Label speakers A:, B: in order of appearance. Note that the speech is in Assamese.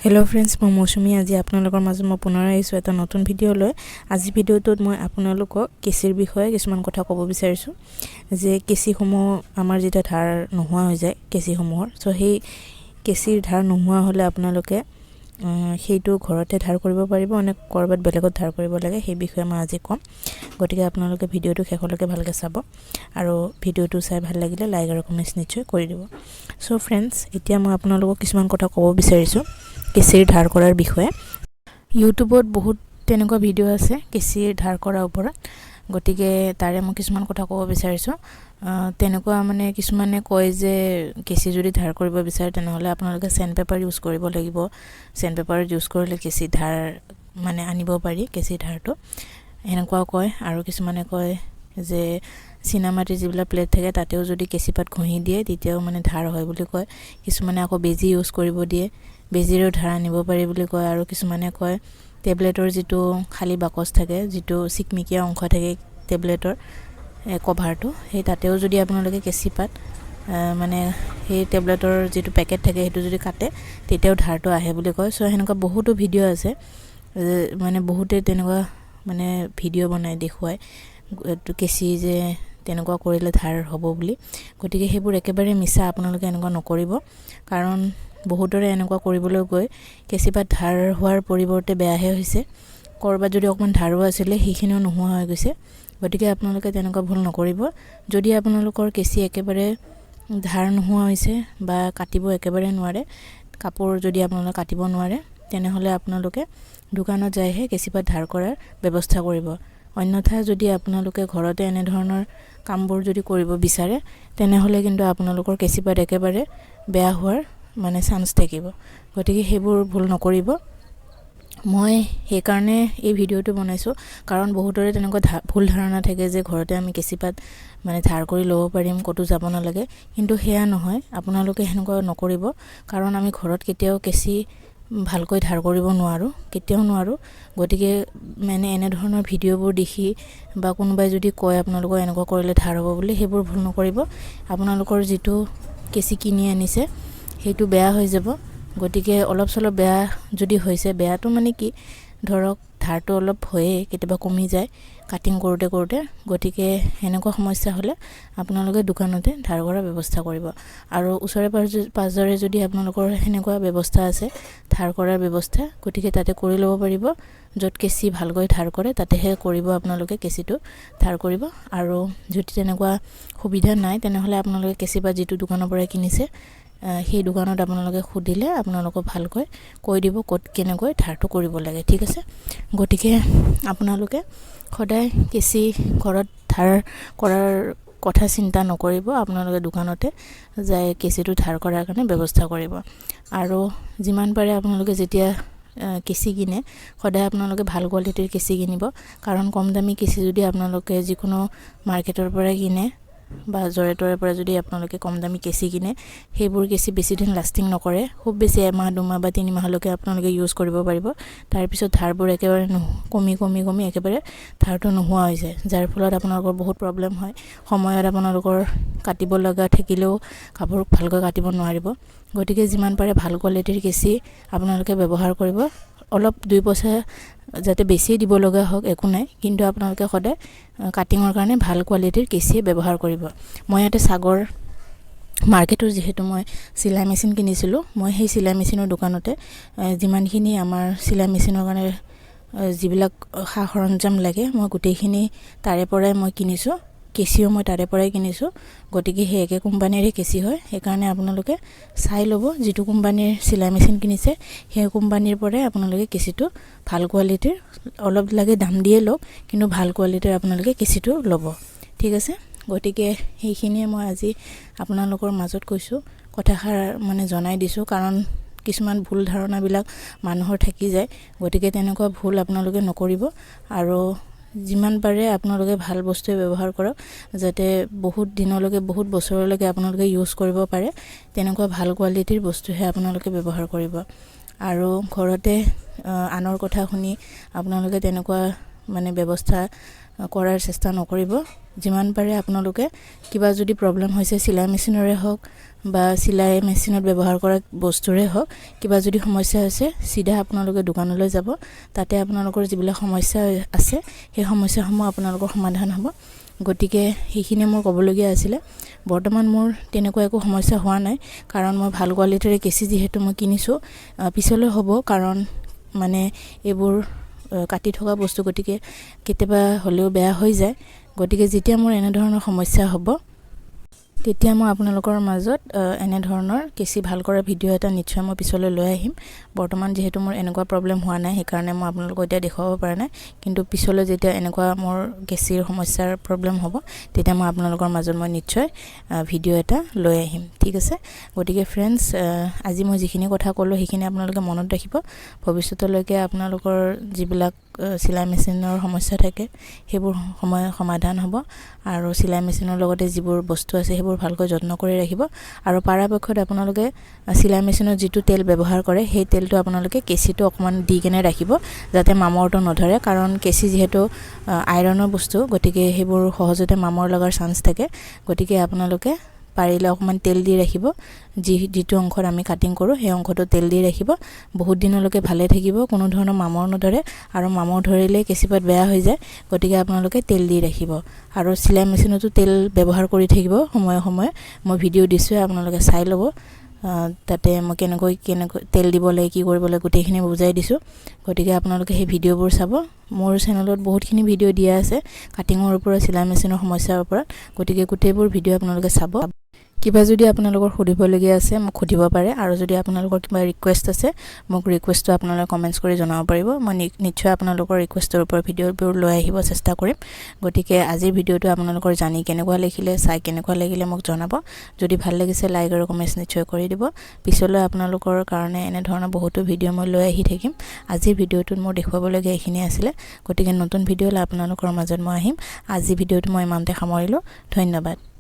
A: हेलो फ्रेंड्स, मैं मौसुमी। आज आपनलोকৰ মাজত মই পুনৰ আহিছোঁ এটা নতুন ভিডিঅ' লৈ। আজি ভিডিঅ'টোত মই আপোনালোকক কেঁচিৰ বিষয়ে কিছুমান কথা ক'ব বিচাৰিছোঁ যে কেঁচিসমূহ আমাৰ যেতিয়া ধাৰ নোহোৱা হৈ যায় কেঁচিসমূহৰ, সো সেই কেঁচিৰ ধাৰ নোহোৱা হ'লে আপোনালোকে সেইটো ঘৰতে ধাৰ কৰিব পাৰিব নে কৰবাত বেলেগত ধাৰ কৰিব লাগে সেই বিষয়ে মই আজি ক'ম। গতিকে আপোনালোকে ভিডিঅ'টো শেষলৈকে ভালকৈ চাব আৰু ভিডিঅ'টো চাই ভাল লাগিলে লাইক আৰু কমেণ্ট নিশ্চয় কৰি দিব। সো ফ্ৰেন্ডছ, এতিয়া মই আপোনালোকক কিছুমান কথা ক'ব বিচাৰিছোঁ কেঁচিৰ ধাৰ কৰাৰ বিষয়ে। ইউটিউবত বহুত তেনেকুৱা ভিডিঅ' আছে কেঁচিৰ ধাৰ কৰাৰ ওপৰত, গতিকে তাৰে মই কিছুমান কথা ক'ব বিচাৰিছোঁ। তেনেকুৱা মানে কিছুমানে কয় যে কেঁচি যদি ধাৰ কৰিব বিচাৰে তেনেহ'লে আপোনালোকে চেণ্ড পেপাৰ ইউজ কৰিব লাগিব, চেণ্ড পেপাৰ ইউজ কৰিলে কেঁচি ধাৰ মানে আনিব পাৰি কেঁচি ধাৰটো, এনেকুৱাও কয়। আৰু কিছুমানে কয় যে চিনামাটিৰ যিবিলাক প্লেট থাকে তাতেও যদি কেঁচি পাত ঘঁহি দিয়ে তেতিয়াও মানে ধাৰ হয় বুলি কয়। কিছুমানে আকৌ বেজি ইউজ কৰিব দিয়ে, বেজিৰো ধাৰ আনিব পাৰি বুলি কয়। আৰু কিছুমানে কয় টেবলেটৰ যিটো খালী বাকচ থাকে, যিটো চিকমিকীয়া অংশ থাকে টেবলেটৰ কভাৰটো, সেই তাতেও যদি আপোনালোকে কেঁচি পাত মানে সেই টেবলেটৰ যিটো পেকেট থাকে সেইটো যদি কাটে তেতিয়াও ধাৰটো আহে বুলি কয়। সো সেনেকুৱা বহুতো ভিডিঅ' আছে, মানে বহুতে তেনেকুৱা মানে ভিডিঅ' বনাই দেখুৱায় কেঁচি যে তেনেকুৱা কৰিলে ধাৰ হ'ব বুলি। গতিকে সেইবোৰ একেবাৰে মিছা, আপোনালোকে এনেকুৱা নকৰিব। কাৰণ বহুতৰে এনেকুৱা কৰিবলৈ গৈ কেঁচিপাত ধাৰ হোৱাৰ পৰিৱৰ্তে বেয়াহে হৈছে। ক'ৰবাত যদি অকণমান ধাৰো আছিলে সেইখিনিও নোহোৱা হৈ গৈছে। গতিকে আপোনালোকে তেনেকুৱা ভুল নকৰিব। যদি আপোনালোকৰ কেঁচি একেবাৰে ধাৰ নোহোৱা হৈছে বা কাটিব একেবাৰে নোৱাৰে, কাপোৰ যদি আপোনালোকে কাটিব নোৱাৰে, তেনেহ'লে আপোনালোকে দোকানত যাইহে কেঁচিপাত ধাৰ কৰাৰ ব্যৱস্থা কৰিব। অন্যথা যদি আপোনালোকে ঘৰতে এনেধৰণৰ কামবোৰ যদি কৰিব বিচাৰে তেনেহ'লে কিন্তু আপোনালোকৰ কেঁচিপাত একেবাৰে বেয়া হোৱাৰ মানে চান্স থাকিব। গতিকে সেইবোৰ ভুল নকৰিব। মই সেইকাৰণে এই ভিডিঅ'টো বনাইছোঁ, কাৰণ বহুতৰে তেনেকুৱা ভুল ধাৰণা থাকে যে ঘৰতে আমি কেঁচিপাত মানে ধাৰ কৰি ল'ব পাৰিম, ক'তো যাব নালাগে। কিন্তু সেয়া নহয়, আপোনালোকে সেনেকুৱা নকৰিব। কাৰণ আমি ঘৰত কেতিয়াও কেঁচি ভালকৈ ধাৰ কৰিব নোৱাৰোঁ, কেতিয়াও নোৱাৰোঁ। গতিকে মানে এনেধৰণৰ ভিডিঅ'বোৰ দেখি বা কোনোবাই যদি কয় আপোনালোকৰ এনেকুৱা কৰিলে ধাৰ হ'ব বুলি, সেইবোৰ ভুল নকৰিব। আপোনালোকৰ যিটো কেঁচি কিনি আনিছে সেইটো বেয়া হৈ যাব। গতিকে অলপ চলপ বেয়া যদি হৈছে, বেয়াটো মানে কি ধৰক ধাৰটো অলপ হয়ে কেতিয়াবা কমি যায় কাটিং কৰোঁতে কৰোঁতে। গতিকে সেনেকুৱা সমস্যা হ'লে আপোনালোকে দোকানতে ধাৰ কৰাৰ ব্যৱস্থা কৰিব। আৰু ওচৰে পাঁজৰে যদি আপোনালোকৰ সেনেকুৱা ব্যৱস্থা আছে ধাৰ কৰাৰ ব্যৱস্থা, গতিকে তাতে কৰি ল'ব পাৰিব। য'ত কেঁচি ভালকৈ ধাৰ কৰে তাতেহে কৰিব আপোনালোকে কেঁচিটো ধাৰ কৰিব। আৰু যদি তেনেকুৱা সুবিধা নাই তেনেহ'লে আপোনালোকে কেঁচিপাত যিটো দোকানৰ পৰা কিনিছে সেই দোকানত আপোনালোকে সুধিলে আপোনালোকক ভালকৈ কৈ দিব ক'ত কেনেকৈ ধাৰটো কৰিব লাগে, ঠিক আছে। গতিকে আপোনালোকে সদায় কেঁচি ঘৰত ধাৰ কৰাৰ কথা চিন্তা নকৰিব, আপোনালোকে দোকানতে যাই কেঁচিটো ধাৰ কৰাৰ কাৰণে ব্যৱস্থা কৰিব। আৰু যিমান পাৰে আপোনালোকে যেতিয়া কেঁচি কিনে সদায় আপোনালোকে ভাল কোৱালিটিৰ কেঁচি কিনিব। কাৰণ কম দামী কেঁচি যদি আপোনালোকে যিকোনো মাৰ্কেটৰ পৰা কিনে বা জৰে তৰে পৰা যদি আপোনালোকে কম দামী কেঁচি কিনে, সেইবোৰ কেঁচি বেছি দিন লাষ্টিং নকৰে। খুব বেছি এমাহ 2 মাহ বা 3 মাহলৈকে আপোনালোকে ইউজ কৰিব পাৰিব। তাৰপিছত ধাৰবোৰ একেবাৰে কমি কমি কমি একেবাৰে ধাৰটো নোহোৱা হৈ যায়, যাৰ ফলত আপোনালোকৰ বহুত প্ৰব্লেম হয়। সময়ত আপোনালোকৰ কাটিব লগা থাকিলেও কাপোৰ ভালকৈ কাটিব নোৱাৰিব। গতিকে যিমান পাৰে ভাল কোৱালিটিৰ কেঁচি আপোনালোকে ব্যৱহাৰ কৰিব। অলপ 2 পইচা যাতে বেছি দিব লগা হওক একো নাই, কিন্তু আপোনালোকে সদায় কাটিঙৰ কাৰণে ভাল কোৱালিটিৰ কেঁচি ব্যৱহাৰ কৰিব। মই ইয়াতে সাগৰ মাৰ্কেটৰ যিহেতু মই চিলাই মেচিন কিনিছিলোঁ, মই সেই চিলাই মেচিনৰ দোকানতে যিমানখিনি আমাৰ চিলাই মেচিনৰ কাৰণে যিবিলাক সা সৰঞ্জাম লাগে মই গোটেইখিনি তাৰে পৰাই মই কিনিছোঁ। কেঁচিও মই তাৰে পৰাই কিনিছোঁ। গতিকে সেই একে কোম্পানীৰে কেঁচি হয়। সেইকাৰণে আপোনালোকে চাই ল'ব যিটো কোম্পানীৰ চিলাই মেচিন কিনিছে সেই কোম্পানীৰ পৰাই আপোনালোকে কেঁচিটো ভাল কোৱালিটিৰ, অলপ লাগে দাম দিয়ে লওক, কিন্তু ভাল কোৱালিটিৰ আপোনালোকে কেঁচিটো ল'ব, ঠিক আছে। গতিকে সেইখিনিয়ে মই আজি আপোনালোকৰ মাজত কৈছোঁ, কথাষাৰ মানে জনাই দিছোঁ। কাৰণ কিছুমান ভুল ধাৰণাবিলাক মানুহৰ থাকি যায়। গতিকে তেনেকুৱা ভুল আপোনালোকে নকৰিব। আৰু যিমান পাৰে আপোনালোকে ভাল বস্তুৱে ব্যৱহাৰ কৰক, যাতে বহুত দিনলৈকে বহুত বছৰলৈকে আপোনালোকে ইউজ কৰিব পাৰে। তেনেকুৱা ভাল কোৱালিটিৰ বস্তুহে আপোনালোকে ব্যৱহাৰ কৰিব। আৰু ঘৰতে আনৰ কথা শুনি আপোনালোকে তেনেকুৱা মানে ব্যৱস্থা কৰাৰ চেষ্টা নকৰিব। যিমান পাৰে আপোনালোকে কিবা যদি প্ৰব্লেম হৈছে চিলাই মেচিনৰে হওক বা চিলাই মেচিনত ব্যৱহাৰ কৰা বস্তুৰে হওক কিবা যদি সমস্যা হৈছে সিধা আপোনালোকে দোকানলৈ যাব তাতে আপোনালোকৰ যিবিলাক সমস্যা আছে সেই সমস্যাসমূহ আপোনালোকৰ সমাধান হ'ব গতিকে সেইখিনি মোৰ ক'বলগীয়া আছিল বৰ্তমান মোৰ তেনেকুৱা একো সমস্যা হোৱা নাই কাৰণ মই ভাল কোৱালিটিৰ কেচি যেহেতু মই কিনিছো পিছলৈ হ'ব কাৰণ মানে এইবোৰ কাটি থকা বস্তু গতিকে কেতিয়াবা হলেও বেয়া হৈ যায় গতিকে যেতিয়া মোৰ এনে ধৰণৰ সমস্যা হ'ব তেতিয়া মই আপোনালোকৰ মাজত এনে ধৰণৰ কেচি ভাল কৰা ভিডিও এটা নিশ্চয় মই পিছলৈ লৈ আহিম বৰ্তমান যেহেতু মোৰ এনেকুৱা প্ৰব্লেম হোৱা নাই সেই কাৰণে মই আপোনালোকক এতিয়া দেখাব পৰা নাই কিন্তু পিছলৈ যেতিয়া এনেকুৱা মোৰ কেচিৰ সমস্যাৰ প্ৰব্লেম হ'ব তেতিয়া মই আপোনালোকৰ মাজত মই নিশ্চয় ভিডিও এটা লৈ আহিম ঠিক আছে গতিকে फ्रेंड्स আজি মই যিখিনি কথা ক'লো সেইখিনি আপোনালোকে মনত ৰাখিব ভৱিষ্যতলৈকে আপোনালোকৰ যিবিলাক চিলাই মেচিনৰ সমস্যা থাকে সেইবোৰ সমাধান হ'ব আৰু চিলাই মেচিনৰ লগতে যিবোৰ বস্তু আছে সেইবোৰ ভালকৈ যত্ন কৰি ৰাখিব আৰু পৰাপক্ষত আপোনালোকে চিলাই মেচিনৰ যেটো তেল ব্যৱহাৰ কৰে সেই তেলটো আপোনালোকে কেচিটো অকমান দি কেনে ৰাখিব যাতে মামৰটো নধৰে কাৰণ কেচি যেহেতু আইৰণৰ বস্তু গতিকে সেইবোৰ সহজতে মামৰ লগাৰ চান্স থাকে গতিকে আপোনালোকে পাৰিলে অকমান তেল দি ৰাখিব যেটো অংশৰ আমি কাটিং কৰো সেই অংশটো তেল দি ৰাখিব বহুত দিনলৈকে ভালে থাকিব কোনো ধৰণৰ মামৰ নধৰে আৰু মামৰ ধৰিলে কেচিপাত বেয়া হৈ যায় গতিকে আপোনালোকে তেল দি ৰাখিব আৰু চিলাই মেচিনতো তেল ব্যৱহাৰ কৰি থাকিব সময় সময় মই ভিডিও দিছো আপোনালোকে চাই ল'ব তাতে মই কেনেকৈ তেল দিব লাগে কি কৰিব লাগে গোটেইখিনি বুজাই দিছো গতিকে আপোনালোকে সেই ভিডিওবোৰ চাব মোৰ চেনেলত বহুতখিনি ভিডিও দিয়া আছে কাটিংৰ ওপৰত চিলাই মেচিনৰ সমস্যাৰ ওপৰত গতিকে গোটেইবোৰ ভিডিও আপোনালোকে চাব কিবা যদি আপোনালোকৰ খুদিবলগীয়া আছে মোক খুদিব পাৰে আৰু যদি আপোনালোকৰ কিবা ৰিকুৱেষ্ট আছে মোক ৰিকুৱেষ্টটো আপোনালোকে কমেন্টছ কৰি জনাব পাৰিব মই নিশ্চয় আপোনালোকৰ ৰিকুৱেষ্টৰ ওপৰত ভিডিওবোৰ লৈ আহিব চেষ্টা কৰিম গতিকে আজিৰ ভিডিওটো আপোনালোকৰ জানি কেনেকুৱা লাগিলে চাই কেনেকুৱা লাগিলে মোক জনাব যদি ভাল লাগিছে লাইক আৰু কমেন্টছ নিশ্চয় কৰি দিব পিছলৈ আপোনালোকৰ কাৰণে এনে ধৰণৰ বহুতো ভিডিও মই লৈ আহি থাকিম আজিৰ ভিডিওটোত মোৰ দেখুৱাবলগীয়া এইখিনি আছিল গতিকে নতুন ভিডিও লৈ আপোনালোকৰ মাজত মই আহিম আজি ভিডিওটো মই ইমানতে সামৰিলো ধন্যবাদ